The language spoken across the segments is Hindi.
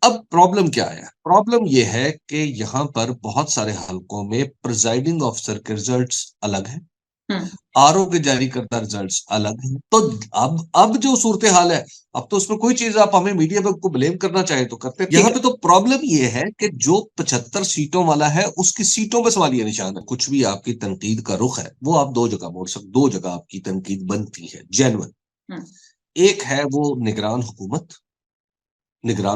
अब प्रॉब्लम क्या है? प्रॉब्लम यह है कि यहाँ पर बहुत सारे हलकों में प्रिजाइडिंग ऑफिसर के रिजल्ट्स अलग हैं, आरओ के जारी करता रिजल्ट्स अलग हैं। तो अब जो सूरत हाल है, अब तो उसमें कोई चीज आप हमें मीडिया को ब्लेम करना चाहे तो करते हैं। यहाँ पे तो प्रॉब्लम ये है कि जो 75 सीटों वाला है उसकी सीटों पे सवालिया निशान है। कुछ भी आपकी तनकीद का रुख है वो आप दो जगह मोड़ सकते, दो जगह आपकी तनकीद बनती है जेन्युइन। एक है वो निगरान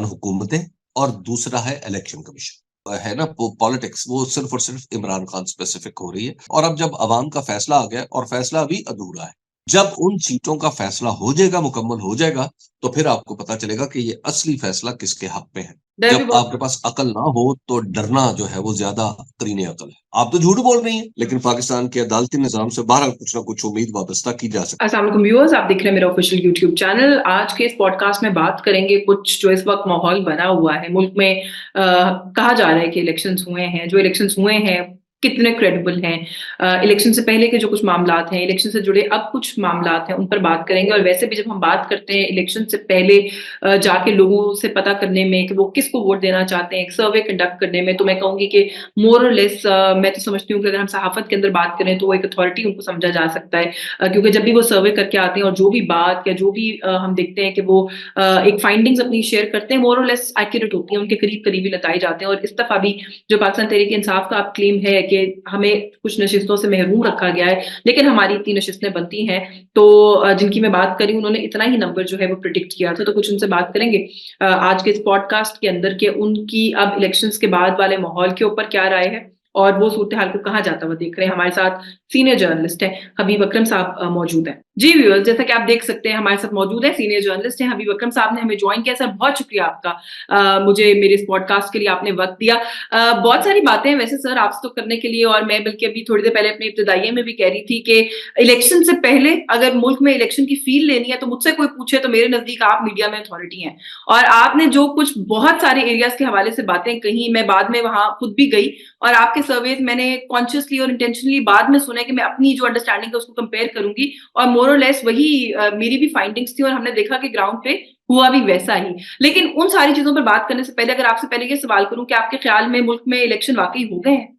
हुकूमतें, और दूसरा है इलेक्शन कमीशन। है ना, पॉलिटिक्स वो सिर्फ और सिर्फ इमरान खान स्पेसिफिक हो रही है। और अब जब अवाम का फैसला आ गया, और फैसला अभी अधूरा है, जब उन सीटों का फैसला हो जाएगा, मुकम्मल हो जाएगा, तो फिर आपको पता चलेगा कि ये असली फैसला किसके हक पे है। जब आपके पास अकल ना हो तो डरना जो है वो ज्यादा करीने अकल है। आप तो झूठ बोल रही हैं, लेकिन पाकिस्तान के अदालती निजाम से बहरहाल कुछ ना कुछ उम्मीद वाबस्ता की जा सकती है। अस्सलाम वालेकुम व्यूअर्स, आप देख रहे हैं मेरा ऑफिशियल यूट्यूब चैनल। आज के इस पॉडकास्ट में बात करेंगे कुछ जो इस वक्त माहौल बना हुआ है मुल्क में। कहा जा रहा है कि इलेक्शंस हुए हैं, जो इलेक्शंस हुए हैं कितने क्रेडिबल हैं। इलेक्शन से पहले के जो कुछ मामलात हैं, इलेक्शन से जुड़े अब कुछ मामलात हैं, उन पर बात करेंगे। और वैसे भी जब हम बात करते हैं इलेक्शन से पहले जाके लोगों से पता करने में कि वो किसको वोट देना चाहते हैं, एक सर्वे कंडक्ट करने में, तो मैं कहूंगी कि मोर और लेस मैं तो समझती हूँ कि अगर हम सहाफत के अंदर बात करें तो वो एक अथॉरिटी उनको समझा जा सकता है। क्योंकि जब भी वो सर्वे करके आते हैं और जो भी बात या जो भी हम देखते हैं कि वो एक फाइंडिंग्स अपनी शेयर करते हैं, मोर और लेस एक्यूरेट होती है, उनके करीब करीबी लगाए जाते हैं। और इस दफा भी जो पाकिस्तान तहरीक इंसाफ का आप क्लेम है कि हमें कुछ नशिस्तों से महरूम रखा गया है, लेकिन हमारी इतनी नशिस्तें बनती हैं, तो जिनकी मैं बात करी उन्होंने इतना ही नंबर जो है वो प्रिडिक्ट किया था। तो कुछ उनसे बात करेंगे आज के इस पॉडकास्ट के अंदर के उनकी अब इलेक्शंस के बाद वाले माहौल के ऊपर क्या राय है और वो सूरत हाल को कहाँ जाता हुआ देख रहे हैं। हमारे साथ सीनियर जर्नलिस्ट है हबीब अकरम साहब मौजूद है। जी व्यूअर्स, जैसा कि आप देख सकते हैं हमारे साथ मौजूद है सीनियर जर्नलिस्ट है हबीब अकरम साहब ने हमें ज्वाइन किया। सर बहुत शुक्रिया आपका, मुझे मेरे इस पॉडकास्ट के लिए आपने वक्त दिया। बहुत सारी बातें हैं वैसे सर आपसे तो करने के लिए, और मैं बल्कि अभी थोड़ी देर पहले अपने इब्तिदाइये में भी कह रही थी कि इलेक्शन से पहले अगर मुल्क में इलेक्शन की फील लेनी है तो मुझसे कोई पूछे तो मेरे नजदीक आप मीडिया में अथॉरिटी हैं। और आपने जो कुछ बहुत सारे एरियाज के हवाले से बातें कही, मैं बाद में वहां खुद भी गई और आपके सर्वेज मैंने कॉन्शियसली और इंटेंशनली बाद में सुना है कि मैं अपनी जो अंडरस्टैंडिंग है उसको कंपेयर करूंगी, और मोर और लेस वही मेरी भी फाइंडिंग्स थी और हमने देखा कि ग्राउंड पे हुआ भी वैसा ही। लेकिन उन सारी चीजों पर बात करने से पहले अगर आपसे पहले ये सवाल करूं कि आपके ख्याल में मुल्क में इलेक्शन वाकई हो गए हैं?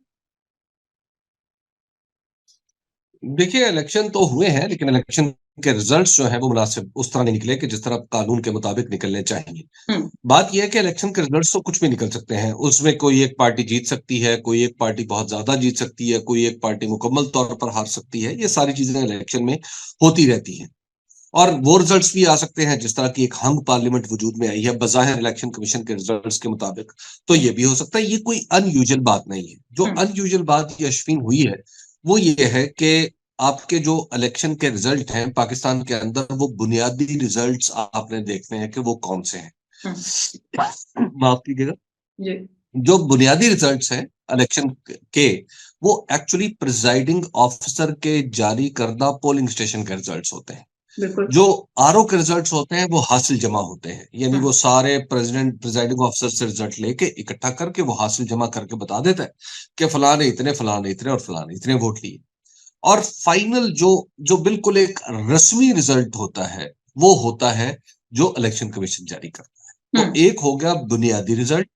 देखिए, इलेक्शन तो हुए हैं, लेकिन इलेक्शन के रिजल्ट्स जो है वो मुनासिब उस तरह नहीं निकले कि जिस तरह कानून के मुताबिक निकलने चाहिए। बात यह है कि इलेक्शन के रिजल्ट्स तो कुछ भी निकल सकते हैं, उसमें कोई एक पार्टी जीत सकती है, कोई एक पार्टी बहुत ज्यादा जीत सकती है, कोई एक पार्टी मुकम्मल तौर पर हार सकती है। ये सारी चीजें इलेक्शन में होती रहती हैं, और वो रिजल्ट्स भी आ सकते हैं जिस तरह की एक हंग पार्लियामेंट वजूद में आई है बज़ाहिर इलेक्शन कमीशन के रिजल्ट्स के मुताबिक, तो ये भी हो सकता है। ये कोई अनयूजुअल बात नहीं है। जो अनयूजुअल बात ये अश्विन हुई है वो ये है कि आपके जो इलेक्शन के रिजल्ट हैं पाकिस्तान के अंदर, वो बुनियादी रिजल्ट्स आपने देखने हैं कि वो कौन से हैं। माफ कीजिएगा, जो बुनियादी रिजल्ट्स हैं इलेक्शन के, वो एक्चुअली प्रिजाइडिंग ऑफिसर के जारी करदा पोलिंग स्टेशन के रिजल्ट्स होते हैं। जो आरओ के रिजल्ट्स होते हैं वो हासिल जमा होते हैं, यानी वो सारे प्रेसिडेंट ऑफिसर से रिजल्ट लेके इकट्ठा करके वो हासिल जमा करके बता देता है कि फलाने इतने और फलाने इतने वोट लिए। और फाइनल जो जो बिल्कुल एक रस्मी रिजल्ट होता है वो होता है जो इलेक्शन कमीशन जारी करता है। तो एक हो गया बुनियादी रिजल्ट,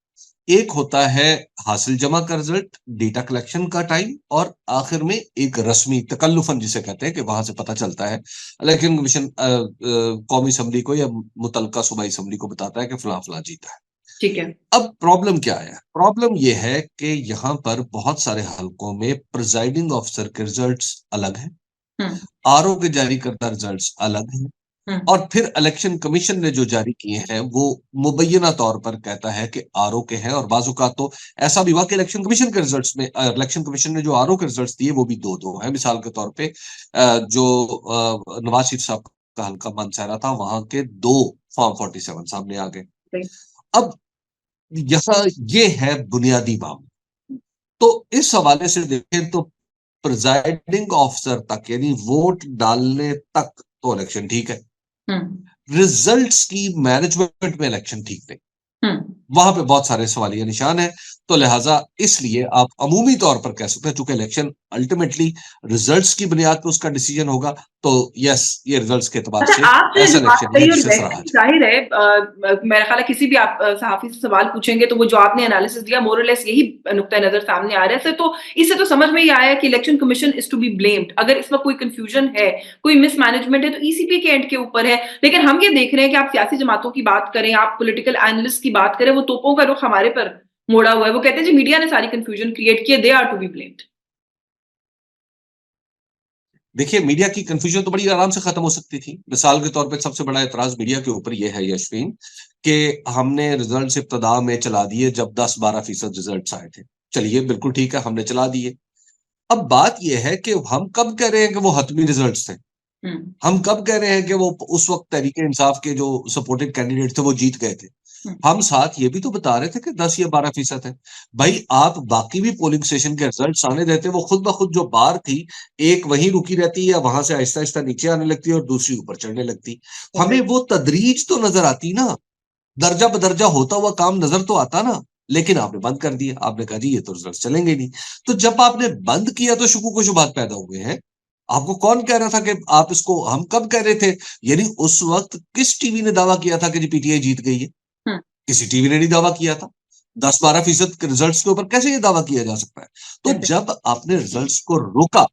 एक होता है हासिल जमा का रिजल्ट, डेटा कलेक्शन का टाइम, और आखिर में एक रस्मी तकल्लुफन जिसे कहते हैं कि वहां से पता चलता है इलेक्शन कमीशन कौमी असम्बली को या मुतलका सूबाई असम्बली को बताता है कि फलां फलां जीता है। ठीक है। अब प्रॉब्लम क्या है? प्रॉब्लम यह है कि यहाँ पर बहुत सारे हलकों में प्रिजाइडिंग ऑफिसर के रिजल्ट्स अलग हैं, आरओ के जारी करता रिजल्ट्स अलग हैं, और फिर इलेक्शन कमीशन ने जो जारी किए हैं वो मुबैना तौर पर कहता है कि आरओ के हैं। और बाजुकात तो ऐसा भी हुआ कि इलेक्शन कमीशन के रिजल्ट्स में इलेक्शन कमीशन ने जो आरओ के रिजल्ट्स दिए वो भी दो दो हैं। मिसाल के तौर पे जो नवाज शरीफ साहब का हल्का मानसहरा था, वहां के 2 फॉर्म 47 सामने आ गए। अब यहाँ ये है बुनियादी मामला। तो इस हवाले से देखें तो प्रिजाइडिंग ऑफिसर तक, यानी वोट डालने तक तो इलेक्शन ठीक है, रिजल्ट्स की मैनेजमेंट में इलेक्शन ठीक नहीं। वहां पे बहुत सारे सवालिया निशान है। तो लिहाजा इसलिए आप अमूमी तौर पर कह सकते हैं, चूंकि इलेक्शन अल्टीमेटली रिजल्ट्स की बुनियाद पर उसका डिसीजन होगा, तो यस, ये रिजल्ट्स के एतबार अच्छा, से आपने ऐसा जो बात इलेक्शन ही है कही और जिसे वैसे सराहा भी जाए। ज़ाहिर है मेरा ख़्याल है किसी भी आप सहाफ़ी से सवाल पूछेंगे तो वो जो आपने एनालिसिस दिया मोर और लेस यही नुक्ता नज़र सामने आ रहा है। तो इससे तो समझ में ही आया है कि election commission is to be blamed. अगर इस वक़्त कोई कन्फ्यूजन है, कोई मिसमैनेजमेंट है तो ईसीपी के एंड के ऊपर है। लेकिन हम ये देख रहे हैं कि आप सियासी जमातों की बात करें, आप पॉलिटिकल एनालिस्ट की बात करें, वो तोपों का रुख हमारे पर मोड़ा हुआ है। वो कहते हैं जी मीडिया ने सारी कन्फ्यूजन क्रिएट की है, they are to be blamed. देखिए, मीडिया की कन्फ्यूजन तो बड़ी आराम से खत्म हो सकती थी। मिसाल के तौर पे सबसे बड़ा एतराज़ मीडिया के ऊपर ये है यशवीन, कि हमने रिजल्ट्स इब्तिदा में चला दिए जब 10-12% रिजल्ट्स आए थे। चलिए बिल्कुल ठीक है, हमने चला दिए। अब बात ये है कि हम कब कह रहे हैं कि वो हतमी रिजल्ट्स थे? हुँ, हम कब कह रहे हैं कि वो उस वक़्त तहरीक-ए-इंसाफ के जो सपोर्टेड कैंडिडेट थे वो जीत गए थे? हुँ, हम साथ ये भी तो बता रहे थे कि 10 या 12% है। भाई आप बाकी भी पोलिंग स्टेशन के रिजल्ट्स आने देते, वो खुद ब खुद जो बार थी, एक वहीं रुकी रहती या वहाँ से आहिस्ता-आहिस्ता नीचे आने लगती और दूसरी ऊपर चढ़ने लगती। हमें करेक्ट। वो तदरीज तो नज़र आती ना, दर्जा बदर्जा होता हुआ काम नज़र तो आता ना। लेकिन आपने बंद कर दिया, आपने कहा जी ये तो रिजल्ट्स चलेंगे नहीं। तो जब आपने बंद किया तो शुकूक व शुबहात पैदा हुए हैं। आपको कौन कह रहा था कि आप इसको, हम कब कह रहे थे? यानी उस वक़्त किस टीवी ने दावा किया था कि जी पीटीआई जीत गई है? हुँ, किसी टीवी ने नहीं दावा किया था। 10-12% के रिजल्ट्स के ऊपर कैसे ये दावा किया जा सकता है? तो एग्ज़ैक्ट जब आपने रिजल्ट्स को रोका,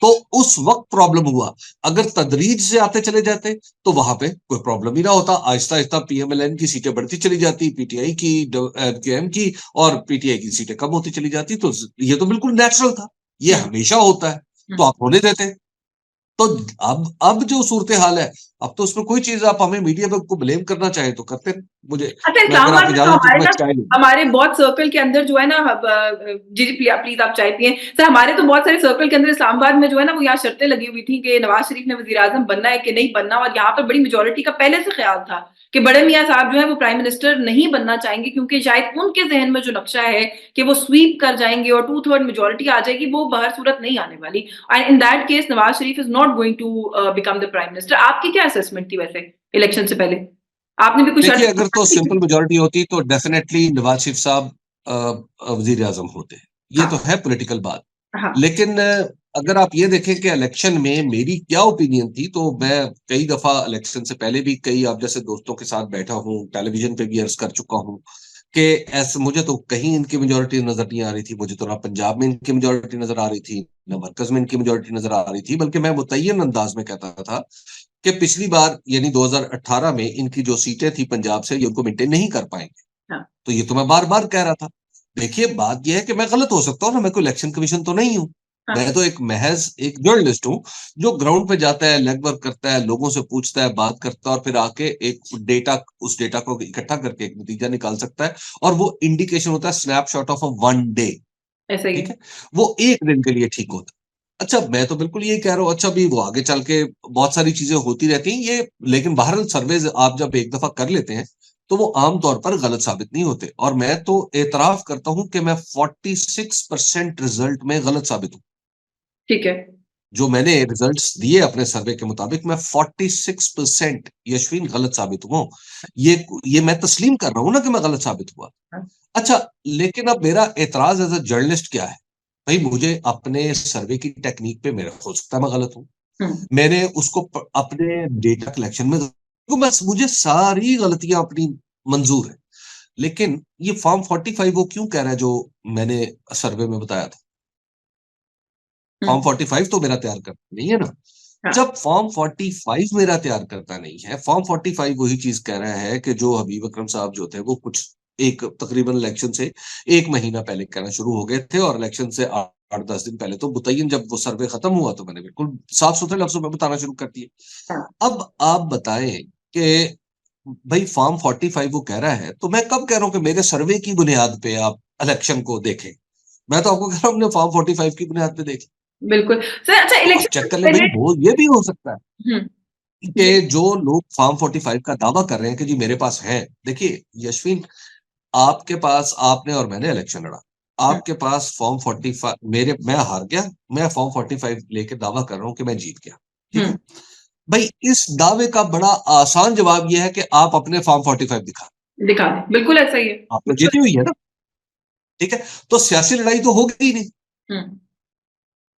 तो उस वक़्त प्रॉब्लम हुआ। अगर तदरीज से आते चले जाते, तो वहाँ पे कोई प्रॉब्लम ही ना होता। आहिस्ता-आहिस्ता पीएमएलएन की सीटें बढ़ती चली जाती, पीटीआई की, केएम की, और पीटीआई की सीटें कम होती चली जाती। तो ये तो बिल्कुल नेचुरल था। ये हुँ, हमेशा होता है, हुँ। तो आप होने देते। तो अब जो सूरत-ए-हाल है, अब तो उसमें कोई चीज़ आप हमें मीडिया पे को ब्लेम करना चाहें तो करते रहें। मुझे, अच्छा, मैं, अगर आप इस्लामाबाद में तो इजाज़त दें तो हमारे मैं ना चाय लूँगा। हमारे बहुत सर्कल के अंदर जो है ना जी, जी, प्लीज़ आप चाय पिएँ। सर हमारे तो बहुत सारे सर्कल के अंदर इस्लामाबाद में जो है ना वो यहाँ शर्तें लगी हुई थी कि नवाज़ शरीफ ने वज़ीर-ए-आज़म बनना है कि नहीं बनना, और यहाँ पर बड़ी मेजॉरिटी का पहले से ख़्याल था कि बड़े मियाँ साहब जो है वो प्राइम मिनिस्टर नहीं बनना चाहेंगे क्योंकि शायद उनके ज़हन में जो नक्शा है कि वो स्वीप कर जाएँगे और 2/3 मेजॉरिटी आ जाएगी, वो बहर सूरत नहीं आने वाली। And in that case Nawaz Sharif is not going to become the prime minister. आपकी क्या असेसमेंट थी वैसे इलेक्शन से पहले? आपने भी कोई देखिए, शर्त अगर तो सिंपल मेजॉरिटी होती तो डेफिनिटली नवाज़ शरीफ साहब वज़ीर-ए-आज़म होते। ये तो हाँ, है पॉलिटिकल बात। हाँ। लेकिन अगर आप ये देखें कि इलेक्शन में मेरी क्या ओपिनियन थी, तो मैं कई दफ़ा इलेक्शन से पहले भी कई आप जैसे दोस्तों के साथ बैठा हूँ, टेलीविज़न पे भी अर्ज़ कर चुका हूँ कि ऐसे मुझे तो कहीं इनकी मेजॉरिटी नज़र नहीं आ रही थी। मुझे तो ना पंजाब में इनकी मेजॉरिटी नज़र आ रही थी, ना मरकज़ में इनकी मेजॉरिटी नज़र आ रही थी, बल्कि मैं मुतय्यन अंदाज़ में कहता था कि पिछली बार यानी 2018 में इनकी जो सीटें थी पंजाब से, ये उनको मेंटेन नहीं कर पाएँगे। हाँ, तो ये तो मैं बार-बार कह रहा था। देखिए, बात ये है कि मैं गलत हो सकता हूँ ना, मैं कोई इलेक्शन कमीशन तो नहीं हूँ। हाँ, मैं तो एक महज़ एक जर्नलिस्ट हूँ, जो ग्राउंड पे जाता है, लेगवर्क करता है, लोगों से पूछता है, बात करता है और फिर आके एक डेटा, उस डेटा को इकट्ठा करके एक नतीजा निकाल सकता है, और वो इंडिकेशन होता है snapshot of a one day. ऐसा ही ठीक है। है? वो 1 दिन के लिए ठीक होता है। अच्छा, मैं तो बिल्कुल यही कह रहा हूँ, अच्छा अभी वो आगे चल के बहुत सारी चीज़ें होती रहती हैं, ये लेकिन बहरहाल सर्वेज़ आप जब एक दफ़ा कर लेते हैं, तो वो आम तौर पर गलत साबित नहीं होते, और मैं तो एतराफ़ करता हूँ कि मैं 46% रिज़ल्ट में गलत साबित हूँ। ठीक है। जो मैंने रिज़ल्ट्स दिए अपने सर्वे के मुताबिक, मैं 46% यशवीन गलत साबित हुआ हूँ। ये मैं तस्लीम कर रहा हूँ ना कि मैं गलत साबित हुआ। हाँ, अच्छा, लेकिन अब मेरा एतराज़ एज़ अ जर्नलिस्ट क्या है? भई मुझे अपने सर्वे की टेक्नीक पे, मेरा हो सकता है मैं गलत हूँ। हुँ, मैंने उसको अपने डेटा कलेक्शन में तो बस मुझे सारी गलतियाँ अपनी मंज़ूर है। लेकिन ये फॉर्म 45 वो क्यों कह रहा है जो मैंने सर्वे में बताया था? हुँ, फॉर्म 45 तो मेरा तैयार करता नहीं है ना। हाँ, जब फॉर्म 45 मेरा तैयार करता नहीं है, फॉर्म 45 वही चीज़ कह रहा है कि जो हबीब अकरम साहब जो थे, वो कुछ एक तकरीबन इलेक्शन से 1 महीना पहले कहना शुरू हो गए थे, और इलेक्शन से 8-10 दिन पहले तो मुतय्यन जब वो सर्वे खत्म हुआ तो मैंने बिल्कुल साफ-सुथरे लफ्ज़ों में बताना शुरू कर दिया। हाँ। अब आप बताएँ कि भई फॉर्म 45 वो कह रहा है, तो मैं कब कह रहा हूँ कि मेरे सर्वे की बुनियाद पे आप इलेक्शन को देखें। मैं तो आपको कह रहा हूँ अपने फॉर्म 45 की बुनियाद पे देखें। बिल्कुल। सर अच्छा तो आप इलेक्शन चेक से कर लें, भई पहले हो ये भी हो सकता है हुँ, ये कि जो लोग फॉर्म 45 का दावा कर रहे हैं कि जी मेरे पास है। देखिए यशवीन, आपके पास, आपने और मैंने इलेक्शन लड़ा। हुँ, आपके पास फॉर्म 45, मेरे, मैं हार गया, मैं फॉर्म 45 लेके दावा कर रहा हूँ कि मैं जीत गया। ठीक हुँ, है? भई इस दावे का बड़ा आसान जवाब ये है कि आप अपने फॉर्म 45 दिखाएँ। दिखा दें। बिल्कुल ऐसा ही है। आप तो बिल्कुल जीती हुई है ना? ठीक है, तो सियासी लड़ाई तो होगी ही नहीं। हम्म।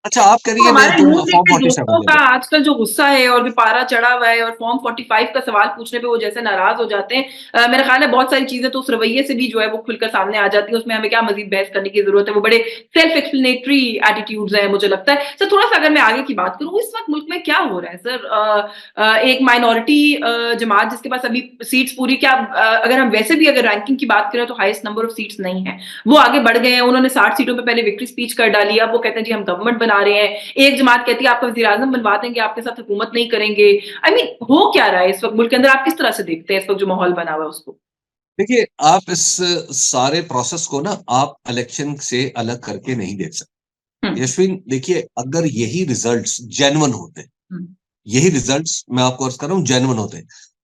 अच्छा, आप कह रही तो है नहीं हमारे तुम नून लीग फॉर्म के 47 दोस्तों ले का लो। आजकल जो गुस्सा है और भी पारा चढ़ा हुआ है और फॉर्म 45 का सवाल पूछने पे वो जैसे नाराज हो जाते हैं, मेरा ख्याल है बहुत सारी चीजें तो उस रवैये से भी जो है वो खुलकर सामने आ जाती है, उसमें हमें क्या मजीद बहस करने की जरूरत है, वो बड़े सेल्फ एक्सप्लेनेटरी एटीट्यूड्स है मुझे लगता है सर। थोड़ा सा अगर मैं आगे की बात करूँ, इस वक्त मुल्क में क्या हो रहा है सर? एक माइनॉरिटी जमात जिसके पास अभी सीट्स पूरी, क्या अगर हम वैसे भी अगर रैंकिंग की बात करें तो हाईएस्ट नंबर ऑफ सीट्स नहीं है, वो आगे बढ़ गए हैं, उन्होंने 60 सीटों पे पहले विक्ट्री स्पीच कर डाली, अब वो कहते हैं जी हम गवर्नमेंट बना रहे हैं। एक जमात कहती है आपको वज़ीर-ए-आज़म बनवा देंगे, आपके साथ हुकूमत नहीं करेंगे। आई मीन हो क्या रहा है इस वक्त मुल्क के अंदर? आप किस तरह से देखते हैं इस वक्त जो माहौल बना हुआ है उसको? देखिए, आप इस सारे प्रोसेस को ना आप इलेक्शन से अलग करके नहीं देख हुँ, सकते। यशविन, देखिए, अगर यही रिजल्ट्स जेन्युइन होते, हुँ, यही रिजल्ट्स मैं आपको अर्ज कर रहा हूँ जेन्युइन होते,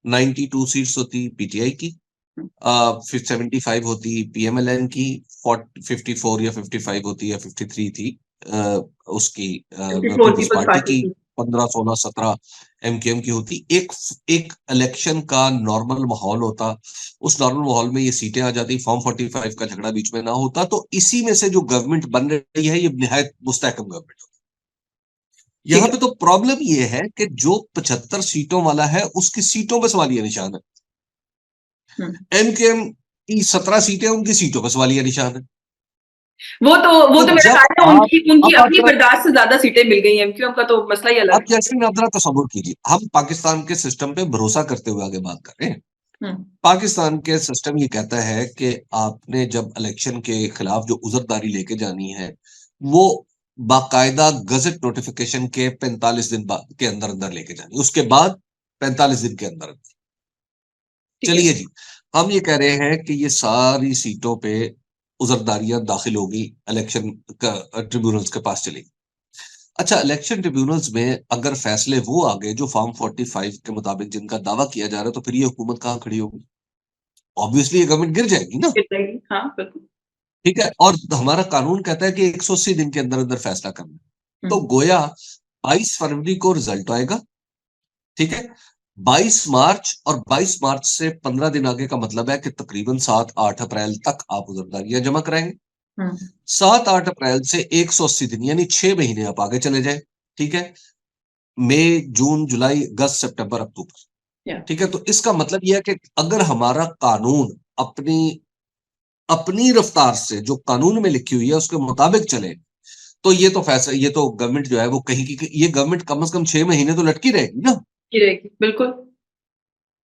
92 सीट्स होती पीटीआई की, हुँ। फिर 75 होती पीएमएलएन की, 54 या 55 होती या 53 थी उसकी 54 पीपल्स पीपल्स पार्टी पार्टी की, की। 15 16 17 एमकेएम की होती। एक एक इलेक्शन का नॉर्मल माहौल होता, उस नॉर्मल माहौल में ये सीटें आ जाती, फॉर्म 45 का झगड़ा बीच में ना होता, तो इसी में से जो गवर्नमेंट बन रही है ये निहायत मुस्तहकम गवर्नमेंट होती। ठीक यहाँ है। पे तो प्रॉब्लम ये है कि जो 75 सीटों वाला है उसकी सीटों पे सवालिया निशान है। हुँ। एमकेएम की 17 सीटें, उनकी सीटों पर सवालिया निशान है। वो तो तो मेरा जब ख्याल है आप उनकी उनकी अब आप अपनी जरा बर्दाश्त से ज़्यादा सीटें मिल गई हैं, एमक्यूएम का तो मसला ही अलग आप जैसे आप जरा तसव्वुर कीजिए, हम पाकिस्तान के सिस्टम पे भरोसा करते हुए आगे बात कर रहे हैं। है। पाकिस्तान के सिस्टम ये कहता है कि आपने जब इलेक्शन के खिलाफ जो उज़रदारी लेके जानी है, वो बाकायदा गज़ट नोटिफिकेशन के 45 दिन बाद के अंदर-अंदर लेके जानी है। उसके बाद 45 दिन के अंदर। ठीक है। चलिए जी, हम ये कह रहे हैं कि ये सारी सीटों पे उज़रदारियाँ दाखिल होगी, इलेक्शन का ट्रिब्यूनल्स के पास चली। अच्छा, इलेक्शन ट्रिब्यूनल्स में अगर फैसले वो आ गए जो फॉर्म 45 के मुताबिक जिनका दावा किया जा रहा है, तो फिर ये हुकूमत कहाँ खड़ी होगी? ऑब्वियसली ये गवर्नमेंट गिर जाएगी ना, फिर सही हाँ, बिल्कुल। ठीक है? और हमारा कानून कहता है कि 180 दिन के अंदर-अंदर फैसला करना है। हुँ, तो गोया 22 फरवरी को रिजल्ट आएगा, ठीक है? 22 मार्च, और 22 मार्च से 15 दिन आगे का मतलब है कि तकरीबन 7-8 अप्रैल तक आप उज़रदारियाँ जमा कराएँगे। हुँ, 7-8 अप्रैल से 180 दिन यानी 6 महीने आप आगे चले जाएँ, ठीक है? मई, जून, जुलाई, अगस्त, सितंबर, अक्टूबर, या ठीक है? तो इसका मतलब ये है कि अगर हमारा कानून अपनी अपनी रफ्तार से जो कानून में लिखी हुई है उसके मुताबिक चले, तो ये तो गवर्नमेंट जो है वो कहीं की ये गवर्नमेंट कम से कम 6 महीने तो लटकी रहेगी ना, की रहेगी, बिल्कुल।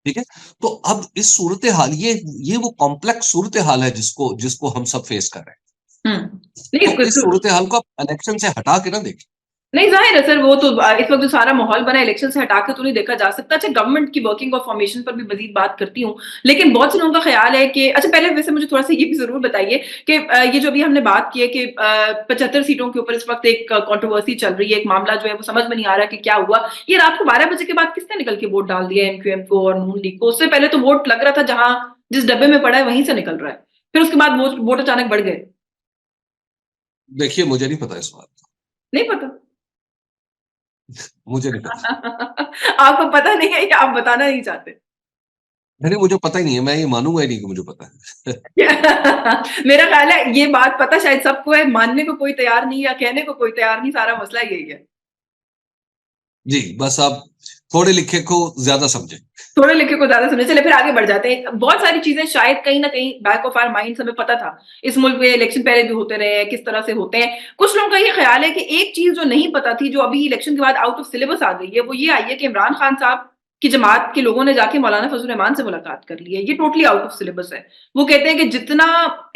ठीक है? तो अब इस सूरत-ए-हाल ये वो कॉम्प्लेक्स सूरत-ए-हाल है जिसको जिसको हम सब फेस कर रहे हैं। हुँ। नहीं, तो इस बिल्कुल। सूरत-ए-हाल को आप इलेक्शन से हटा के ना देखें। नहीं, ज़ाहिर है सर, वो तो इस वक़्त जो सारा माहौल बना है इलेक्शन से हटा के तो नहीं देखा जा सकता। अच्छा, गवर्नमेंट की वर्किंग और फॉर्मेशन पर भी मज़ीद बात करती हूँ। लेकिन बहुत से लोगों का ख़्याल है कि अच्छा, पहले वैसे मुझे थोड़ा-सा ये भी ज़रूर बताइए कि ये जो अभी हमने बात की है कि 75 सीटों के ऊपर इस वक़्त एक कंट्रोवर्सी चल रही है, एक मामला जो है वो समझ में नहीं आ रहा कि क्या हुआ। ये रात को 12 बजे के बाद किसने निकल के वोट डाल दिया है एमक्यूएम को और नून लीग को? उससे पहले तो वोट लग रहा था जहाँ जिस डब्बे में पड़ा है वहीं से निकल रहा है। फिर उसके बाद वोट वोट अचानक बढ़ गए। देखिए, मुझे नहीं पता इस बात का, नहीं पता? मुझे नहीं पता। आपको पता नहीं है या आप बताना नहीं चाहते? नहीं, मुझे पता ही नहीं है, मैं ये मानूँगा ही नहीं कि मुझे पता है। मेरा ख्याल है ये बात पता शायद सबको है, मानने को कोई तैयार नहीं या कहने को कोई तैयार नहीं, सारा मसला यही है। जी, बस आप थोड़े लिखे को ज़्यादा समझें। थोड़े लिखे को ज़्यादा समझे, चलिए फिर आगे बढ़ जाते हैं। बहुत सारी चीज़ें शायद कहीं न कहीं बैक ऑफ आवर माइंड्स हमें पता था। इस मुल्क में इलेक्शन पहले भी होते रहे हैं, किस तरह से होते हैं। कुछ लोगों का ये ख़्याल है कि एक चीज़ जो नहीं पता थी, जो अभी इलेक्शन के बाद आउट ऑफ सिलेबस आ गई है, वो ये आई है कि इमरान खान साहब की जमात के लोगों ने जाके मौलाना फज़ल रहमान से मुलाकात कर ली है। ये टोटली आउट ऑफ सिलेबस है। वो कहते हैं कि जितना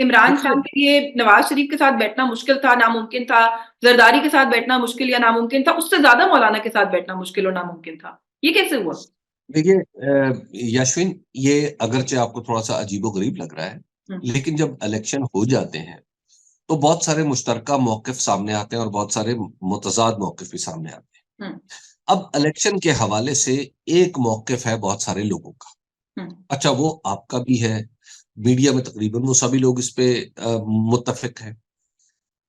इमरान देखिए खान के लिए नवाज़ शरीफ के साथ बैठना मुश्किल था, नामुमकिन था, ज़रदारी के साथ बैठना मुश्किल या नामुमकिन था, उससे ज़्यादा मौलाना के साथ बैठना मुश्किल और नामुमकिन था। ये कैसे हुआ? देखिए यास्मीन, ये अगरचे आपको थोड़ा-सा अजीबो-गरीब लग रहा है, हुँ, लेकिन जब इलेक्शन हो जाते हैं, तो बहुत सारे मुश्तरका मौक़िफ़ सामने आते हैं और बहुत सारे मुतज़ाद मौक़िफ़ भी सामने आते हैं। हुँ, अब इलेक्शन के हवाले से एक मौक़िफ़ है बहुत सारे लोगों का। हुँ। अच्छा, वो आपका भी है, मीडिया में तकरीबन वो सभी लोग इस पे मुत्तफ़िक हैं।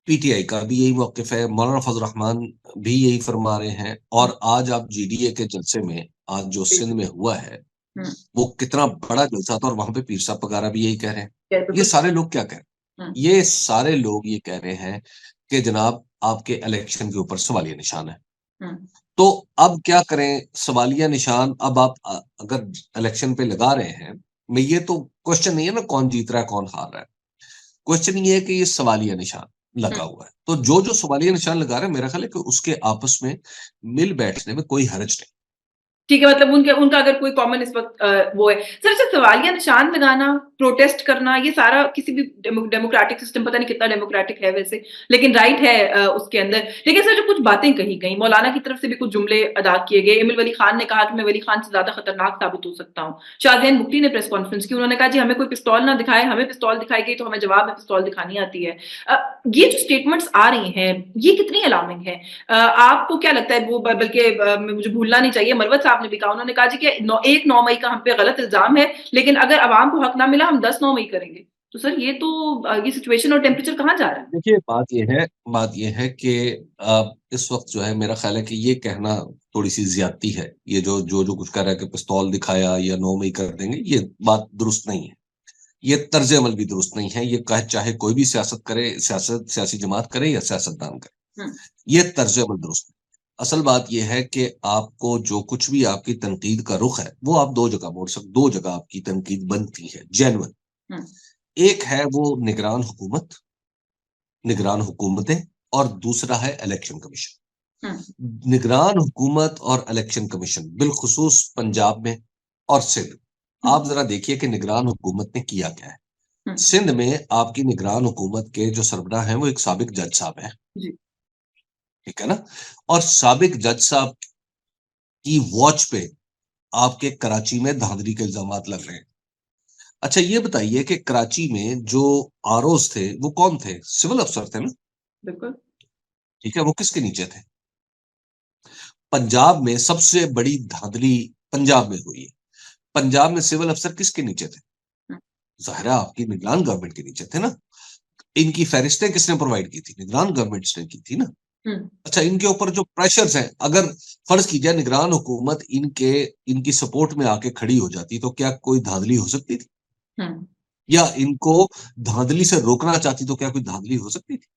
पीटीआई का भी यही मौक़िफ़ है, मौलाना फज़ल रहमान भी यही फरमा रहे हैं, हुँ, और आज आप जीडीए के जलसे में आज जो जी, सिंध में हुआ है, हुँ, वो कितना बड़ा जलसा था और वहाँ पे पीर साहब वग़ैरह भी यही कह रहे हैं। या ये बिल्कुल सारे लोग क्या कह रहे हैं? ये सारे लोग ये कह रहे हैं कि जनाब आपके इलेक्शन के ऊपर सवालिया निशान है। तो अब क्या करें? सवालिया निशान अब आप अगर इलेक्शन पे लगा रहे हैं, मैं ये तो क्वेश्चन नहीं है ना कौन जीत रहा है, कौन हार रहा है। क्वेश्चन ये है कि ये सवालिया निशान लगा हुआ है। तो जो सवालिया निशान लगा रहा है, मेरा ख्याल है कि उसके आपस में मिल बैठने में कोई हर्ज नहीं। ठीक है, मतलब उनका अगर कोई कॉमन इस वक़्त वो है। सर अच्छा सवालिया निशान लगाना, प्रोटेस्ट करना ये सारा किसी भी डेमोक्रेटिक सिस्टम पता नहीं कितना डेमोक्रेटिक है वैसे, लेकिन राइट है उसके अंदर। लेकिन सर जो कुछ बातें कही गई, मौलाना की तरफ से भी कुछ जुमले अदा किए गए। एमिल वली खान ने कहा कि मैं वली खान से ज़्यादा खतरनाक साबित हो सकता हूँ। शाहज़ैन मुफ्ती ने प्रेस कॉन्फ्रेंस की, उन्होंने कहा जी हमें कोई पिस्तौल ना दिखाए, हमें पिस्तौल दिखाई गई तो हमें जवाब में पिस्तौल दिखानी आती है। ये जो स्टेटमेंट्स आ रही हैं, ये कितनी अलार्मिंग है? आपको क्या लगता है वो बल्कि मुझे भूलना नहीं चाहिए, मरवत साहब ने भी कहा, उन्होंने कहा जी कि 9 मई का हम पे गलत इल्ज़ाम है, लेकिन अगर अवाम को हक ना मिला हम 10 9 मई करेंगे। तो सर ये तो ये सिचुएशन और टेम्परेचर कहाँ जा रहा है? देखिए बात ये है कि इस वक़्त जो है मेरा ख़्याल है कि ये कहना थोड़ी-सी ज़्यादती है। ये जो कुछ कह रहा है कि पिस्तौल दिखाया या 9 मई कर देंगे, ये बात दुरुस्त नहीं है। ये तर्ज़ अमल भी दुरुस्त नहीं है। ये चाहे कोई भी सियासत करे, सियासी जमात करे या सियासतदान करे। हुँ, ये तर्ज़ अमल दुरुस्त नहीं। असल बात ये है कि आपको जो कुछ भी आपकी तनकीद का रुख है, वो आप 2 जगह आपकी तनकीद बनती है, जेन्युइन। हुँ, एक है वो निगरान हुकूमतें और दूसरा है इलेक्शन कमीशन। हुँ, निगरान हुकूमत और इलेक्शन कमीशन बिलखुसूस पंजाब में और सिंध। हुँ, आप ज़रा देखिए कि निगरान हुकूमत ने किया क्या है। हुँ, सिंध में आपकी निगरान हुकूमत के जो सरबराह हैं, वो एक साबिक जज साहब हैं, जी, ठीक है ना? और साबिक जज साहब की वॉच पे आपके कराची में धांधली के इल्ज़ामात लग रहे हैं। अच्छा ये बताइए कि कराची में जो आरओज़ थे, वो कौन थे? सिविल अफ़सर थे ना, बिल्कुल। ठीक है? वो किसके नीचे थे? पंजाब में सबसे बड़ी धांधली पंजाब में हुई है। पंजाब में सिविल अफ़सर किसके नीचे थे? हुँ, ज़ाहिर है आपकी निगरान गवर्नमेंट के नीचे थे ना। इनकी फ़हरिस्तें किसने प्रोवाइड की थी? निगरान गवर्नमेंट्स ने की थी ना। हुँ, अच्छा इनके ऊपर जो प्रेशर्स हैं, अगर फ़र्ज़ कीजिए निगरान हुकूमत इनकी सपोर्ट में आके खड़ी हो जाती, तो क्या कोई धांधली हो सकती थी? हुँ, या इनको धांधली से रोकना चाहती, तो क्या कोई धांधली हो सकती थी?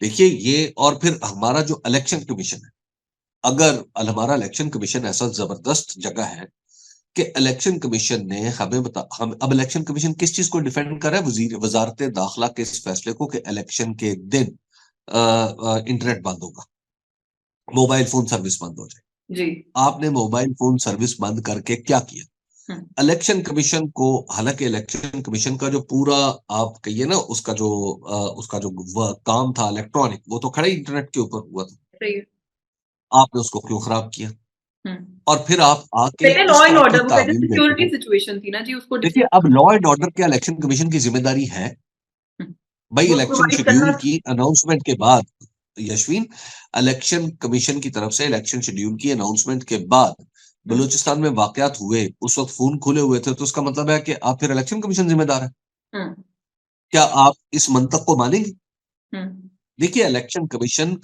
देखिए ये और फिर हमारा जो इलेक्शन कमीशन है, अगर हमारा इलेक्शन कमीशन ऐसा ज़बरदस्त जगह है कि इलेक्शन कमीशन ने हमें हम अब इलेक्शन कमीशन किस चीज़ को डिफेंड कर रहा है? वज़ारत दाखिला के इस फैसले को कि इलेक्शन के दिन इंटरनेट बंद होगा, मोबाइल फ़ोन सर्विस बंद हो जाएगी। जी, आपने मोबाइल फ़ोन सर्विस बंद करके क्या किया? हुँ, इलेक्शन कमीशन को हालाँकि इलेक्शन कमीशन का जो पूरा आप कहिए ना उसका जो काम था इलेक्ट्रॉनिक, वो तो खड़ा ही इंटरनेट के ऊपर हुआ था। सही है। आपने उसको क्यों खराब किया? हुँ। और फिर आप आके कहते हैं लॉ इस एंड तरह की ऑर्डर, वो कहते हैं तावील देते सिक्योरिटी हैं। सिचुएशन थी ना जी, उसको देखिए, डिफेंड अब करना। लॉ एंड ऑर्डर क्या इलेक्शन कमीशन की ज़िम्मेदारी है? हुँ, भई वो इलेक्शन प्रोवाइड करना। शेड्यूल की अनाउंसमेंट के बाद यश्वीन, इलेक्शन कमीशन की तरफ से इलेक्शन शेड्यूल की अनाउंसमेंट के बाद हुँ, बलूचिस्तान में वाक़यात हुए, उस वक़्त फ़ोन खुले हुए थे, तो इसका मतलब है कि आप फिर इलेक्शन कमीशन ज़िम्मेदार है। हुँ, क्या आप इस मंतक को मानेंगी? हुँ, देखिए, इलेक्शन कमीशन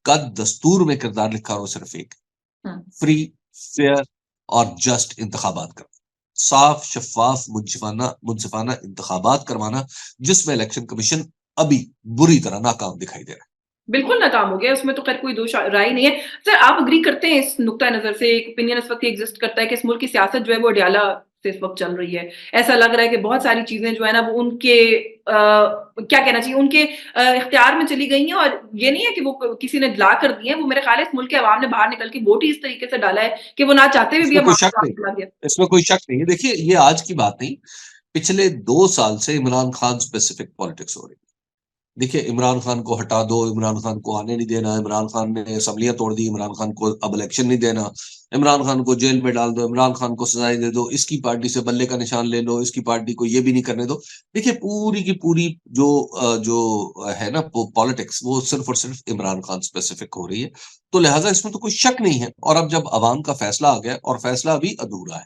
का दस्तूर में किरदार लिखा हुआ सिर्फ़ एक हुँ। फ्री, फेयर और जस्ट इंतखाबात करवाना। साफ, शफ़ाफ, मुनसिफ़ाना इंतखाबात करवाना, जिसमें इलेक्शन कमीशन अभी बुरी तरह नाकाम दिखाई दे रहा है। बिल्कुल नाकाम हो गया, उसमें तो ख़ैर कोई दो राय नहीं है। सर आप एग्री करते हैं इस नुक्ता नज़र से, एक ओपिनियन इस वक़्त ये एक्सिस्ट करता है कि इस मुल्क की सियासत जो है वो अडयाला से इस वक़्त चल रही है। ऐसा लग रहा है कि बहुत सारी चीज़ें जो है ना वो उनके क्या कहना चाहिए उनके इख्तियार में चली गई हैं और ये नहीं है कि वो किसी ने ला कर दी हैं, वो मेरे ख़्याल है इस मुल्क के अवाम ने बाहर निकल के वोट ही इस तरीके से डाला है कि वो ना चाहते हुए भी इसमें अब कोई शक मामला नहीं चला गया। इसमें कोई शक नहीं है। देखिए, ये आज की बात नहीं, पिछले 2 साल से इमरान खान स्पेसिफिक पॉलिटिक्स हो रही है। देखिए, इमरान खान को हटा दो, इमरान खान को आने नहीं देना, इमरान खान ने असेंबलियाँ तोड़ दी, इमरान खान को अब इलेक्शन नहीं देना, इमरान खान को जेल में डाल दो, इमरान खान को सज़ाएँ दे दो, इसकी पार्टी से बल्ले का निशान ले लो, इसकी पार्टी को ये भी नहीं करने दो। देखिए, पूरी की पूरी जो है ना पॉलिटिक्स वो सिर्फ़ और सिर्फ़ इमरान खान स्पेसिफिक हो रही है। तो लिहाज़ा इसमें तो कोई शक नहीं है और अब जब अवाम का फैसला आ गया और फैसला अभी अधूरा है,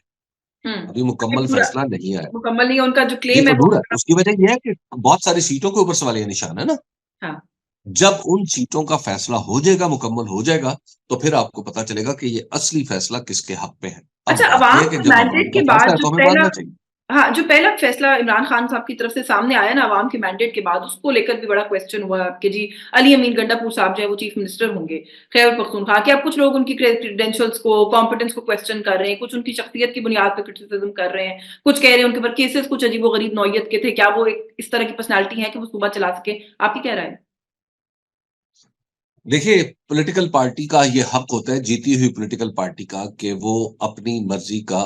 हुँ, अभी अभी मुकम्मल पूरा फैसला नहीं आया। मुकम्मल नहीं है, उनका जो ये क्लेम है वो अधूरा है। उसकी वजह ये है कि बहुत सारी सीटों के ऊपर सवालिया निशान है ना। हाँ। जब उन सीटों का फैसला हो जाएगा, मुकम्मल हो जाएगा, तो फिर आपको पता चलेगा कि ये असली फैसला किसके हक में है। अब अच्छा बात ये अवाम है कि के जब अवाम मैंडेट का के फैसला बाद है जो तो हमें पहला मानना चाहिए। हाँ, जो पहला फैसला इमरान खान साहब की तरफ से सामने आया ना अवाम के मैंडेट के बाद, उसको लेकर भी बड़ा क्वेश्चन हुआ कि जी अली अमीन गंडापुर साहब जो है वो चीफ मिनिस्टर होंगे, खैबर पख्तूनख्वा के। अब कुछ लोग उनकी क्रेडेंशियल्स को, कॉम्पिटेंस को क्वेश्चन कर रहे हैं, कुछ उनकी शख्सियत की बुनियाद पर क्रिटिसिज्म कर रहे हैं, कुछ कह रहे हैं उनके ऊपर केसेस कुछ अजीबो-गरीब नौइयत के थे, क्या वो एक इस तरह की पर्सनैलिटी है कि वो सूबा चला सके? आपकी क्या राय है? देखिए, पॉलिटिकल पार्टी का ये हक होता है, जीती हुई पॉलिटिकल पार्टी का, कि वो अपनी मर्जी का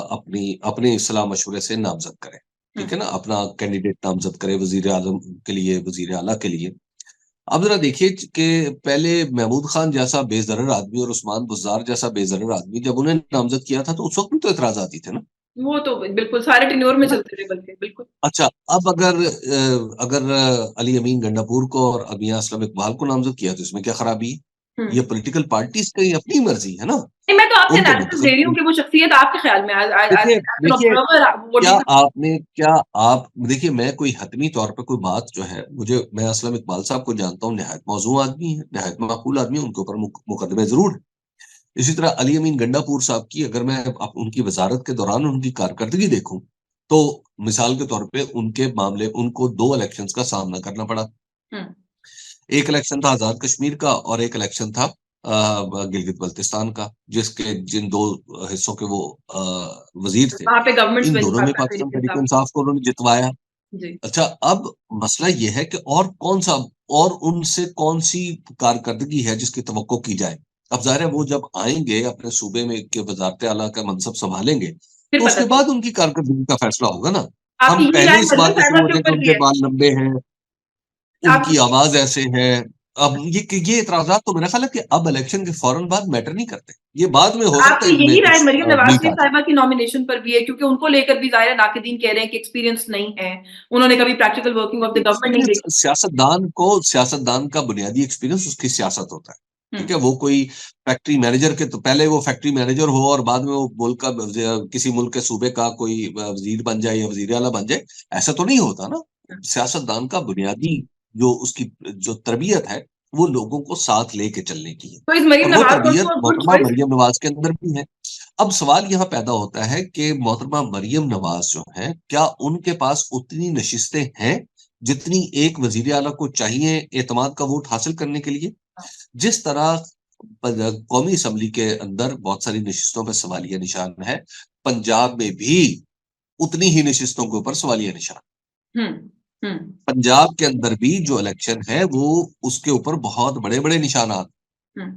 अपने सलाह मशवरे से नामजद करे। हुँ, ठीक है ना? अपना कैंडिडेट नामजद करे वजीर आजम के लिए, वजीर आला के लिए। अब जरा देखिए कि पहले महमूद खान जैसा बेज़र्र आदमी और उस्मान बुज़्ज़ार जैसा बेज़र्र आदमी जब उन्हें नामज़द किया था, तो उस वक़्त भी तो एतराज़ात ही थे ना, वो तो बिल्कुल सारे टेन्योर में है ना? चलते रहे बल्कि, बिल्कुल। अच्छा, अब अगर अली अमीन गंडापुर को और मियां असलम इकबाल को नामज़द किया, तो इसमें क्या खराबी है? हुँ। ये पॉलिटिकल पार्टीज़ की अपनी मर्ज़ी है ना, नहीं, मैं तो आपसे उनको एनालिसिस दे मुंतखब रही हूँ कि वो शख्सियत आपके ख़्याल में एज़ एज़ देखिए एज़ एन देखिए, ऑब्जर्वर व्हाट क्या डू यू थिंक? क्या आप देखिए, मैं कोई हतमी तौर पे कोई बात जो है, मैं असलम इकबाल साहब को जानता हूँ, निहायत मौज़ूम आदमी है, निहायत माकूल आदमी है, उनके ऊपर मुकदमे ज़रूर हैं। इसी तरह अली अमीन गंडापुर साहब की अगर मैं उनकी वज़ारत के दौरान उनकी कारकर्दगी देखूँ, तो मिसाल के तौर पे उनके मामले उनको 2 इलेक्शंस का सामना करना पड़ा। हुँ। एक इलेक्शन था आज़ाद कश्मीर का और एक इलेक्शन था गिलगित-बल्तिस्तान का, जिन 2 हिस्सों के वो वज़ीर थे। वहाँ पे गवर्नमेंट इन स्विंग दोनों था में तहरीक पाकिस्तान इंसाफ की। तहरीक-ए-इंसाफ को उन्होंने जितवाया। जी। अच्छा, अब मसला ये है कि और उनसे कौन-सी कारकर्दगी है जिसकी तवक्को की जाए? अब ज़ाहिर है वो जब आएँगे अपने सूबे में के वज़ारत आला का मनसब सँभालेंगे, फिर तो पता उसके बाद चलेगा। उनकी कारकर्दगी का फैसला होगा ना। आपकी हम यही पहले राय इस मरियम बात पे शुरू साहिबा के होते हैं कि ऊपर भी उनके है? बाल लंबे हैं, उनकी आपकी आवाज़ ऐसे है। अब ये एतराज़ात तो मेरा ख़्याल है कि अब इलेक्शन के फ़ौरन बाद मैटर नहीं करते। ये बाद में हो सकता है आपकी इनमें यही राय कुछ मरियम नवाज़ मीट शरीफ आ जाए। साहिबा की नॉमिनेशन पर भी है क्योंकि उनको लेकर भी ज़ाहिर है नाक़िदीन कह रहे हैं कि एक्सपीरियंस नहीं है। उन्होंने कभी practical working of the government नहीं एक्सपीरियंस देखी। सियासतदान का बुनियादी एक्सपीरियंस उसकी सियासत होता है। हुँ, ठीक है? वो कोई फैक्ट्री मैनेजर के तो पहले वो फैक्ट्री मैनेजर हो और बाद में वो किसी मुल्क के सूबे का कोई वज़ीर बन जाए या वज़ीर आला बन जाए, ऐसा तो नहीं होता ना। हुँ। सियासतदान का बुनियादी जो उसकी जो तरबियत है, वो लोगों को साथ लेके चलने की है तो इस मरियम और वो नवाज़ को तरबियत तो गुड मोहतरमा चॉइस मरियम नवाज़ के अंदर भी है। अब सवाल यहाँ पैदा होता है कि मोहतरमा मरियम नवाज़ जो हैं, क्या उनके पास उतनी नशिस्तें हैं, जितनी एक वज़ीर आला को चाहिए एतमाद का वोट हासिल करने के लिए? जिस तरह कौमी असम्बली के अंदर बहुत सारी नशिस्तों पे सवालिया निशान है, पंजाब में भी उतनी ही नशिस्तों के ऊपर सवालिया निशान। हुँ, हुँ, पंजाब के अंदर भी जो इलेक्शन है, वो उसके ऊपर बहुत बड़े-बड़े निशानात। हुँ।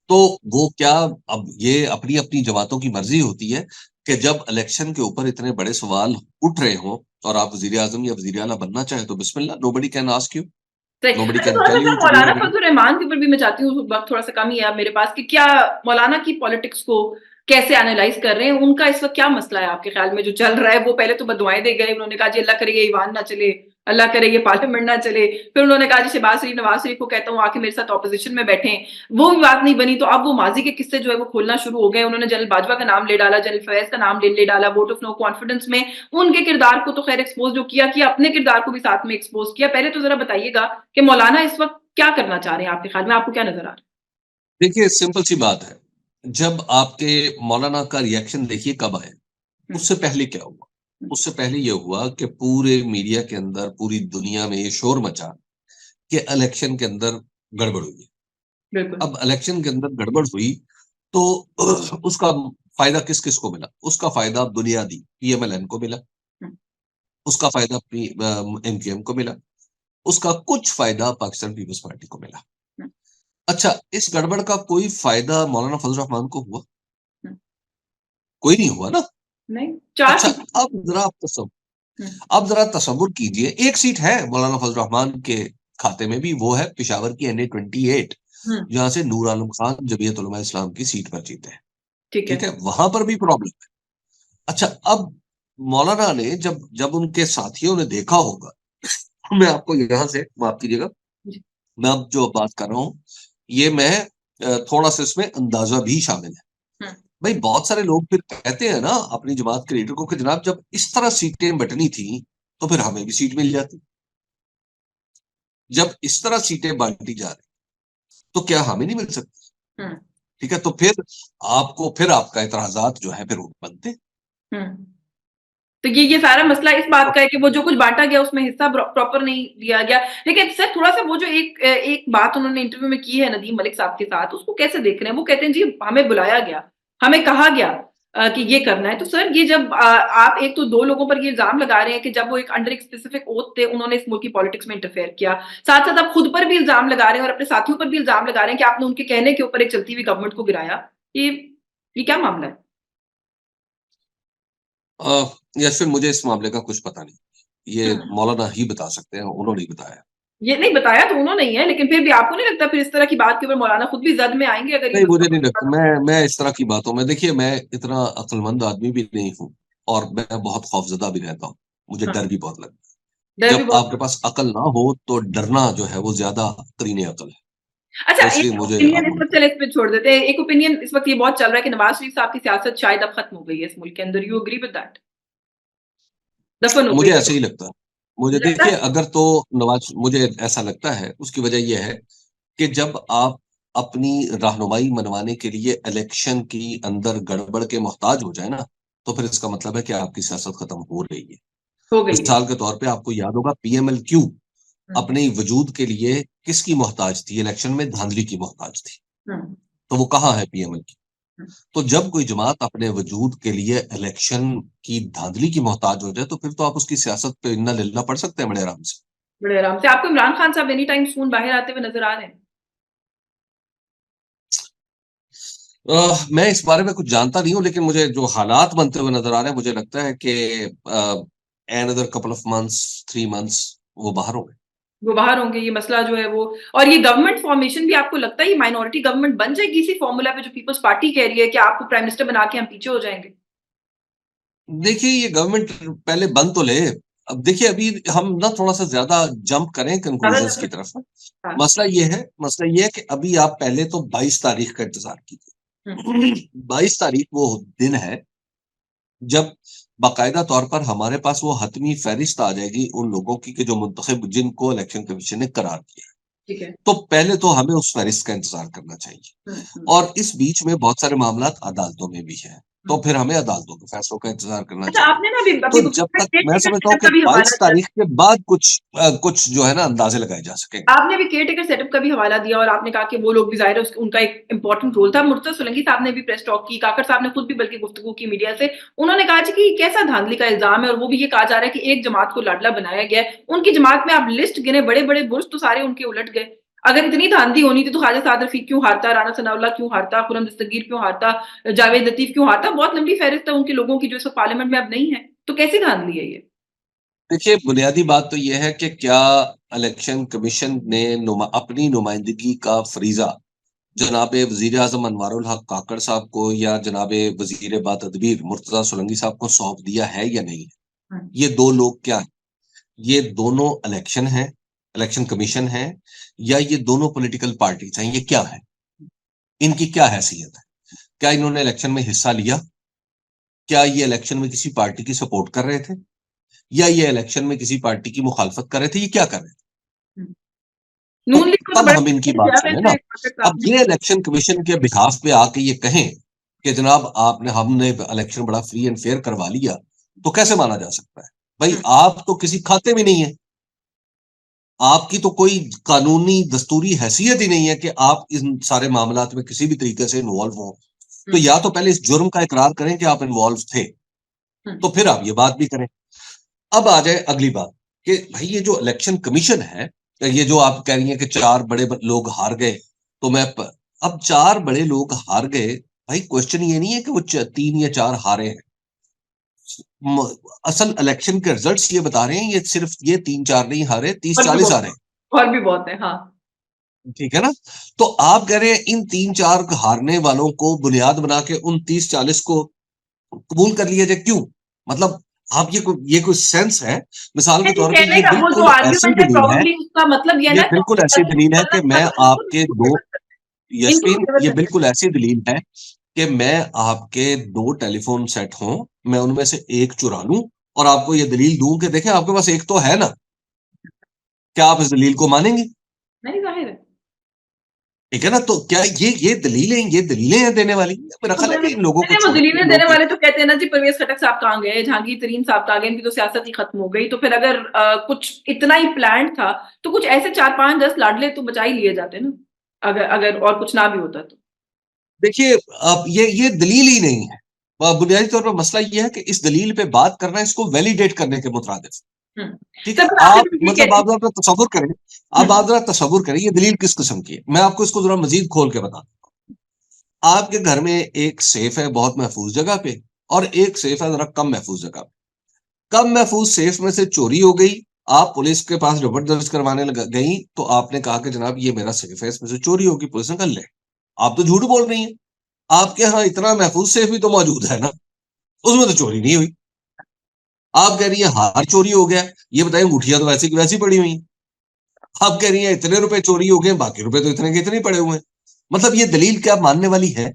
तो वो क्या, अब ये अपनी-अपनी जमातों की मर्ज़ी होती है कि जब इलेक्शन के ऊपर इतने बड़े सवाल उठ रहे हों और आप वज़ीर-ए-आज़म या वज़ीर आला बनना चाहें, तो बिस्मिल्लाह, नोबडी कैन आस्क यू, सही। नोबडी अच्छा कैन टेल थोड़ा-सा you sir to do Maulana anything. Fazal Rahman के ऊपर भी मैं चाहती हूँ वक़्त थोड़ा-सा कम ही है अब मेरे पास कि क्या मौलाना की पॉलिटिक्स को कैसे एनालाइज़ कर रहे हैं? उनका इस वक़्त क्या मसला है आपके ख़्याल में जो चल रहा है? वो पहले तो बददुआएँ दे गए, उन्होंने कहा जी अल्लाह करे ये ईवान ना चले, अल्लाह करे ये पार्लियामेंट ना चले। फिर उन्होंने कहा जी शहबाज़ शरीफ, नवाज़ शरीफ को कहता हूँ आके मेरे साथ ऑपोज़िशन में बैठें। वो भी बात नहीं बनी तो अब वो माज़ी के किस्से जो है वो खोलना शुरू हो गए। उन्होंने जनरल बाजवा का नाम ले डाला, जनरल फैज़ का नाम ले ले डाला, वोट ऑफ नो कॉन्फिडेंस में उनके किरदार को तो ख़ैर एक्सपोज़ जो किया, अपने किरदार को भी साथ में एक्सपोज़ किया। पहले तो ज़रा बताइएगा कि मौलाना इस वक़्त क्या करना चाह रहे हैं आपके ख़्याल में? आपको क्या नज़र आ रहा है? देखिए, सिंपल सी बात है, जब आपके मौलाना का रिएक्शन देखिए कब आया, हुँ, उससे पहले क्या हुआ? हुँ, उससे पहले ये हुआ कि पूरे मीडिया के अंदर, पूरी दुनिया में ये शोर मचा कि इलेक्शन के अंदर गड़बड़ हुई है। बिल्कुल। अब इलेक्शन के अंदर गड़बड़ हुई, तो उसका फ़ायदा किस-किस को मिला? उसका फ़ायदा बुनियादी पीएमएलएन को मिला, हुँ, उसका फ़ायदा एमक्यूएम को मिला, उसका कुछ फ़ायदा पाकिस्तान पीपल्स पार्टी को मिला। हुँ, अच्छा, इस गड़बड़ का कोई फ़ायदा मौलाना फज़ल रहमान को हुआ? हुँ। कोई नहीं हुआ ना। नहीं, 4 अच्छा, सीटें। अब ज़रा आप तसव हुँ, अब ज़रा तसव्वुर कीजिए, एक सीट है मौलाना फज़ल रहमान के खाते में भी, वो है पेशावर की एनए 28, हुँ, जहाँ से नूर आलम खान जमीयत उलमा इस्लाम की सीट पर जीते हैं। ठीक है। ठीक है? वहाँ पर भी प्रॉब्लम है। अच्छा, अब मौलाना ने जब जब उनके साथियों ने देखा होगा, मैं आपको यहाँ से माफ़ कीजिएगा, जी, मैं अब जो बात कर रहा हूँ, ये मैं थोड़ा-सा इसमें अंदाज़ा भी शामिल है। हुँ, भई बहुत सारे लोग फिर कहते हैं ना अपनी जमात के लीडर को कि जनाब जब इस तरह सीटें बँटनी थी, तो फिर हमें भी सीट मिल जाती। जब इस तरह सीटें बाँटी जा रही, तो क्या हमें नहीं मिल सकती? हुँ, ठीक है? तो फिर आपका एतराज़ात जो है फिर वो बनते। हुँ। तो ये सारा मसला इस बात का है कि वो जो कुछ बाँटा गया उसमें हिस्सा प्रॉपर नहीं दिया गया। लेकिन सर थोड़ा-सा वो जो एक बात उन्होंने इंटरव्यू में की है नदीम मलिक साहब के साथ, उसको कैसे देख रहे हैं? वो कहते हैं जी हमें बुलाया गया, हमें कहा गया कि ये करना है। तो सर ये जब आप एक तो 2 लोगों पर ये इल्ज़ाम लगा रहे हैं कि जब वो एक अंडर एक स्पेसिफिक ओथ थे, उन्होंने इस मुल्क की पॉलिटिक्स में इंटरफेयर किया। साथ-साथ आप खुद पर भी इल्ज़ाम लगा रहे हैं और अपने साथियों पर भी इल्ज़ाम लगा रहे हैं कि आपने उनके कहने के ऊपर एक चलती हुई गवर्नमेंट को गिराया। ये ये क्या मामला है? या फिर मुझे इस मामले का कुछ पता नहीं। ये हुँ। मौलाना ही बता सकते हैं, उन्होंने ही बताया। ये नहीं बताया तो उन्होंने ही है, लेकिन फिर भी आपको नहीं लगता फिर इस तरह की बात के ऊपर मौलाना खुद भी ज़द में आएँगे अगर ये नहीं, मुझे नहीं लगता। मसला मैं इस तरह की बातों में, देखिए, मैं इतना अक्लमंद आदमी भी नहीं हूँ और मैं बहुत खौफ़ज़दा भी रहता हूँ। मुझे हाँ, डर भी बहुत लगता है। डर भी जब बहुत आपके पास अकल ना हो तो डरना जो है वो ज़्यादा करीने अकल है। अच्छा तो इसलिए एक मुझे ओपिनियन इस अब वक़्त चलिए इस पे छोड़ देते हैं। एक ओपिनियन इस वक़्त ये बहुत चल रहा है कि नवाज़ शरीफ साहब की सियासत शायद अब खत्म हो गई है इस मुल्क के अंदर। You agree with that? दफ़न हो गई मुझे है। ऐसे ही लगता है। मुझे लगता देखिए, है अगर तो मुझे ऐसा लगता है, उसकी वजह ये है कि जब आप अपनी रहनुमाई मनवाने के लिए इलेक्शन की अंदर गड़बड़ के मोहताज हो जाए ना, तो फिर इसका मतलब है कि आपकी सियासत खत्म हो रही है। हो गई है। मिसाल के तौर पे आपको याद होगा, पीएमएलक्यू हुँ, अपने वजूद के लिए किसकी मोहताज थी? इलेक्शन में धांधली की मोहताज थी। हुँ, तो वो कहाँ है पीएमएलक्यू? हुँ। तो जब कोई जमात अपने वजूद के लिए इलेक्शन की धांधली की मोहताज हो जाए, तो फिर तो आप उसकी सियासत पे इन्ना लिल्ला पढ़ सकते हैं बड़े आराम से। बड़े आराम से। आपको इमरान खान साहब एनी टाइम सून बाहर आते हुए नज़र आ रहे हैं? मैं इस बारे में कुछ जानता नहीं हूँ, लेकिन मुझे जो हालात बनते हुए नज़र आ रहे हैं, मुझे लगता है कि another couple of months, 3 months वो बाहर होंगे। वो बाहर होंगे, ये मसला जो है वो और ये गवर्नमेंट फ़ॉर्मेशन भी आपको लगता है ये माइनॉरिटी गवर्नमेंट बन जाएगी इसी फ़ॉर्मूला पे जो पीपल्स पार्टी कह रही है कि आपको प्राइम मिनिस्टर बना के हम पीछे हो जाएँगे? देखिए, ये गवर्नमेंट पहले बन तो ले। अब देखिए, अभी हम ना थोड़ा-सा ज़्यादा जंप करें ज़्यादा कंक्लूजन्स की जल्द तरफ। हाँ। मसला ये है कि अभी आप पहले तो 22 तारीख का इंतज़ार हुँ, कीजिए। 22 तारीख वो दिन है जब बाकायदा तौर पर हमारे पास वो हतमी फ़हरिस्त आ जाएगी उन लोगों की कि जो मुंतखब जिनको इलेक्शन कमीशन ने करार दिया है। ठीक है। तो पहले तो हमें उस फ़हरिस्त का इंतज़ार करना चाहिए। हुँ, हुँ, और इस बीच में बहुत सारे मामलात अदालतों में भी हैं, हुँ। तो फिर हमें अदालतों के फैसलों का इंतज़ार करना अच्छा चाहिए। आपने ना अभी तो अभी जब गुफ्तगू में तक मैं केयरटेकर समझता हूँ सेटअप कि का भी हवाला 22 दिया तारीख के बाद कुछ जो है ना अंदाज़े लगाए जा सकेंगे। आपने अभी केयरटेकर सेटअप का भी हवाला दिया और आपने कहा कि वो लोग भी ज़ाहिर है उस उनका एक इम्पोर्टेंट रोल था। मुर्तज़ा सोलंकी साहब ने भी प्रेस टॉक की, काकड़ साहब ने खुद भी बल्कि गुफ्तगू की मीडिया से। उन्होंने कहा जी कि कैसा धांधली का इल्ज़ाम है और वो भी ये कहा जा रहा है कि एक जमात को लाडला बनाया गया है। उनकी जमात में आप लिस्ट गिने बड़े-बड़े बुर्ज तो सारे उनके उलट गए। अगर इतनी धांधली होनी थी तो ख्वाजा साद रफ़ीक क्यों हारता, राना सनाउल्लाह क्यों हारता, खुर्रम दस्तगीर क्यों हारता, जावेद लतीफ़ क्यों हारता? बहुत लंबी फ़हरिस्त है उनके लोगों की जो इस वक़्त पार्लियामेंट में अब नहीं है। तो कैसी धांधली है ये? देखिए, बुनियादी बात तो ये है कि क्या इलेक्शन कमीशन ने अपनी नुमाइंदगी का फ़रीज़ा जनाब वज़ीर-ए-आज़म अनवारुल हक काकड़ साहब को या जनाब वज़ीर बातदबीर मुर्तज़ा सोलंकी साहब को सौंप दिया है या नहीं? हुँ, ये 2 लोग क्या हैं? ये दोनों इलेक्शन हैं, इलेक्शन कमीशन है, या ये दोनों पॉलिटिकल पार्टीज़ हैं? ये क्या है? इनकी क्या हैसियत है? क्या इन्होंने इलेक्शन में हिस्सा लिया? क्या ये इलेक्शन में किसी पार्टी की सपोर्ट कर रहे थे? या ये इलेक्शन में किसी पार्टी की मुखालफत कर रहे थे? ये क्या कर रहे थे? हुँ। तो नून लीग को तो तब बड़ा हम इनकी बात दिया सुने ना। वैसे काकड़ साहब अब ने। ये इलेक्शन कमीशन के बिहाफ पे आके ये कहें कि जनाब हमने इलेक्शन बड़ा फ्री एंड फेयर करवा लिया, तो कैसे माना जा सकता है? भाई, हुँ, आप तो किसी खाते में नहीं है। आपकी तो कोई कानूनी दस्तूरी हैसियत ही नहीं है कि आप इन सारे मामलात में किसी भी तरीके से इन्वॉल्व हो। तो हुँ, या तो पहले इस जुर्म का इकरार करें कि आप इन्वॉल्व थे, हुँ, तो फिर आप ये बात भी करें। अब आ जाए अगली बात कि भाई, ये जो इलेक्शन कमीशन है, ये जो आप कह रही हैं कि 4 बड़े लोग हार गए, तो अब 4 बड़े लोग हार गए, भाई क्वेश्चन ये नहीं है कि वो 3 या 4 हारे हैं। म असल इलेक्शन के रिजल्ट्स ये बता रहे हैं, ये सिर्फ ये 3-4 नहीं हारे, और भी 30-40 बहुत हारे हैं। और भी बहुत है, हाँ। ठीक है ना? तो आप कह रहे हैं इन 3-4 हारने वालों को बुनियाद बना के उन 30-40 को कबूल कर लिया जाए, क्यों? मतलब आप ये कोई सेंस है? मिसाल के नहीं, तौर पे कहने ये का वो जो बिल्कुल ऐसी आर्गुमेंट है दलील है, प्रोबेबली उसका मतलब ये है ये ना कि बिल्कुल उनकी ऐसी गलती दलील है गलत कि है मैं तो बिल्कुल आपके इनको 2 फेवर करते हैं। इनको यस्मीन, फेवर ये करते बिल्कुल ऐसी दलील है कि मैं आपके 2 टेलीफ़ोन सेट हों, मैं उनमें से 1 चुरा लूँ और आपको ये दलील दूँ कि देखें आपके पास 1 तो है ना, क्या आप इस दलील को मानेंगी? नहीं ज़ाहिर है। ठीक है ना? तो क्या ये दलीलें हैं देने वाली? मेरा ख्याल है कि इन लोगों को नहीं, वो छोड़ के दलीलें देने लोग वाले तो कहते हैं ना जी, परवेज खटक साहब कहाँ गए, जहांगीर तरीन साहब कहाँ गए, इनकी तो सियासत ही खत्म हो गई। तो फिर अगर कुछ इतना ही प्लान था, तो कुछ ऐसे 4-5-10 लाडले तो बचा ही लिए जाते ना, अगर अगर और कुछ ना भी होता तो। देखिए, अब ये दलील ही नहीं है। बुनियादी तौर पर मसला ये है कि इस दलील पे बात करना इसको वैलिडेट करने के मुतरादिफ। हुँ। ठीक है? सर, मैं आखिर आप में ये मतलब कहती आप ज़रा तसव्वुर करें, हुँ, ये दलील किस किस्म की है। मैं आपको इसको ज़रा मज़ीद खोल के बताता हूँ। आपके घर में एक सेफ है बहुत महफूज़ जगह पे और एक सेफ है ज़रा कम महफूज़ जगह पे। कम महफूज़ सेफ में से चोरी हो गई, आप पुलिस के पास रिपोर्ट दर्ज करवाने गईं, तो आपने कहा कि जनाब ये मेरा सेफ है, इसमें से चोरी होगी। पुलिस ने कहा ले, आप तो झूठ बोल रही हैं। आपके यहाँ इतना महफूज़ सेफ भी तो मौजूद है ना, उसमें तो चोरी नहीं हुई। आप कह रही हैं हार चोरी हो गया, ये बताइए अंगूठियाँ तो वैसी की वैसी पड़ी हुई हैं। आप कह रही हैं इतने रुपए चोरी हो गए, बाकी रुपए तो इतने के इतने ही पड़े हुए हैं। मतलब ये दलील क्या मानने वाली है?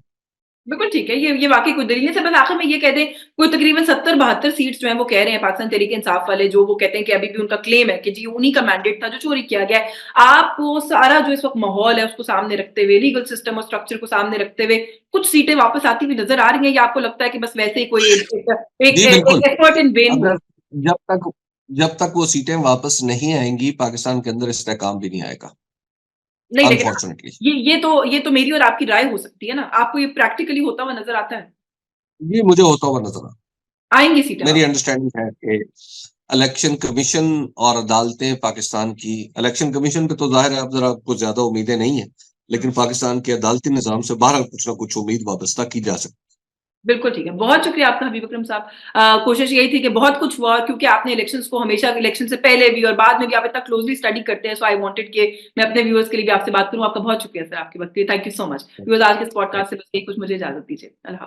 बिल्कुल ठीक है, ये वाक़ई कोई दलील नहीं। सर, बस आखिर में ये कह दें, कोई तकरीबन 70-72 सीट्स जो हैं वो कह रहे हैं पाकिस्तान तहरीक-ए-इंसाफ वाले, जो वो कहते हैं कि अभी भी उनका क्लेम है कि जी उन्हीं का मैंडेट था जो चोरी किया गया है। आप वो सारा जो इस वक़्त माहौल है उसको सामने रखते हुए, लीगल सिस्टम और स्ट्रक्चर को सामने रखते हुए, कुछ सीटें वापस आती हुई नज़र आ रही हैं, या आपको लगता है कि बस वैसे ही कोई एक एक जी, बिल्कुल। एक एफर्ट इन वेन हुआ? अगर जब तक जब तक वो सीटें वापस नहीं आएँगी, पाकिस्तान के अंदर इस्तेहकाम भी नहीं आएगा, नहीं, लेकिन अनफॉर्चुनेटली। ये तो मेरी और आपकी राय हो सकती है ना, आपको ये प्रैक्टिकली होता हुआ नज़र आता है? ये मुझे होता हुआ नज़र आ आएँगी सीटें मेरी वापस? अंडरस्टैंडिंग है कि इलेक्शन कमीशन और अदालतें पाकिस्तान की इलेक्शन कमीशन पे तो ज़ाहिर है अब ज़रा कुछ ज़्यादा उम्मीदें नहीं हैं, हुँ। लेकिन पाकिस्तान के अदालती निज़ाम से बहरहाल कुछ न कुछ उम्मीद वाबस्ता की जा सकती बिल्कुल ठीक है। बहुत शुक्रिया आपका हबीब अकरम साहब। कोशिश यही थी कि बहुत कुछ हुआ, क्योंकि आपने इलेक्शंस को हमेशा इलेक्शन से पहले भी और बाद में भी आप इतना क्लोज़ली स्टडी करते हैं, सो आई वांटेड कि मैं अपने व्यूअर्स के लिए भी आपसे बात करूँ। आपका बहुत शुक्रिया सर आपके वक़्त के लिए। Thank you so much. है। व्यूअर्स, आज के इस पॉडकास्ट से बस यही कुछ, मुझे इजाज़त दीजिए। अल्लाह हाफ़िज़।